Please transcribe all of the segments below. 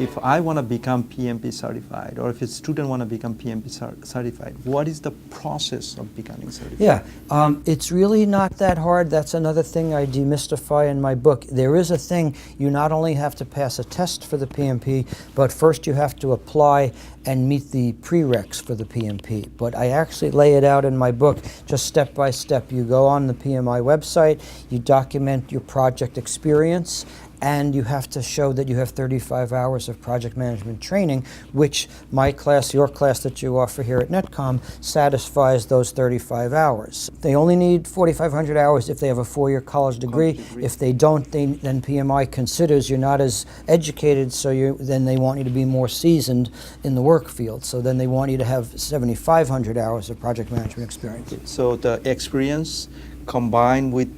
if I want to become PMP certified, or if a student want to become PMP certified, what is the process of becoming certified? Yeah, it's really not that hard. That's another thing I demystify in my book. There is a thing, you not only have to pass a test for the PMP, but first you have to apply and meet the prereqs for the PMP. But I actually lay it out in my book just step by step. You go on the PMI website, you document your project experience, and you have to show that you have 35 hours of project management training, which my class, your class that you offer here at NetCom, satisfies those 35 hours. They only need 4,500 hours if they have a 4-year college degree. If they don't, then PMI considers you're not as educated, so then they want you to be more seasoned in the work field. So then they want you to have 7,500 hours of project management experience. So the experience combined with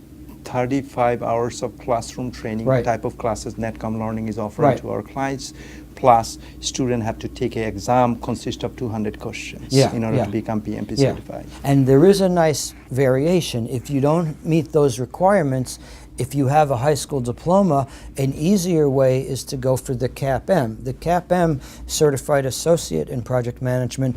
35 hours of classroom training, Right. type of classes NetCom Learning is offering Right. to our clients, plus students have to take an exam consist of 200 questions in order to become PMP certified. And there is a nice variation. If you don't meet those requirements, if you have a high school diploma, an easier way is to go for the CAPM. The CAPM, Certified Associate in Project Management,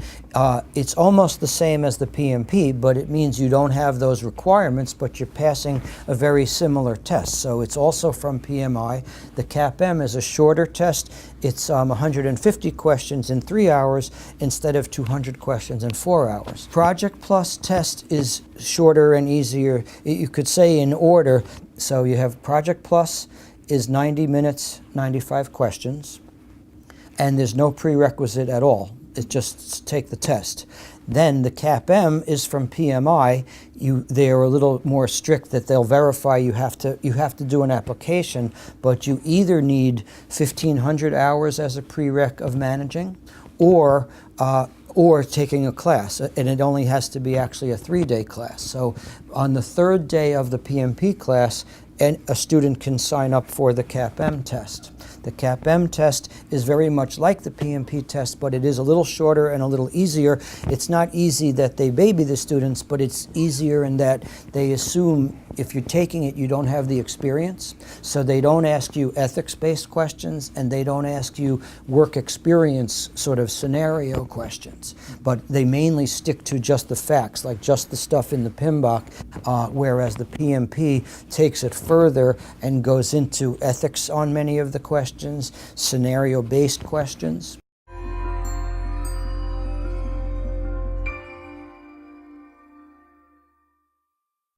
it's almost the same as the PMP, but it means you don't have those requirements, but you're passing a very similar test. So it's also from PMI. The CAPM is a shorter test. It's 150 questions in 3 hours instead of 200 questions in 4 hours. Project Plus test is shorter and easier. You could say in order. So you have Project Plus is 90 minutes, 95 questions, and there's no prerequisite at all. It's just take the test. Then the CAPM is from PMI. They are a little more strict that they'll verify you have to do an application, but you either need 1,500 hours as a prereq of managing, or taking a class, and it only has to be actually a 3-day class. So on the 3rd day of the PMP class, a student can sign up for the CAPM test. The CAPM test is very much like the PMP test, but it is a little shorter and a little easier. It's not easy that they baby the students, but it's easier in that they assume if you're taking it, you don't have the experience. So they don't ask you ethics-based questions, and they don't ask you work experience sort of scenario questions. But they mainly stick to just the facts, like just the stuff in the PMBOK, whereas the PMP takes it further and goes into ethics on many of the questions, scenario-based questions.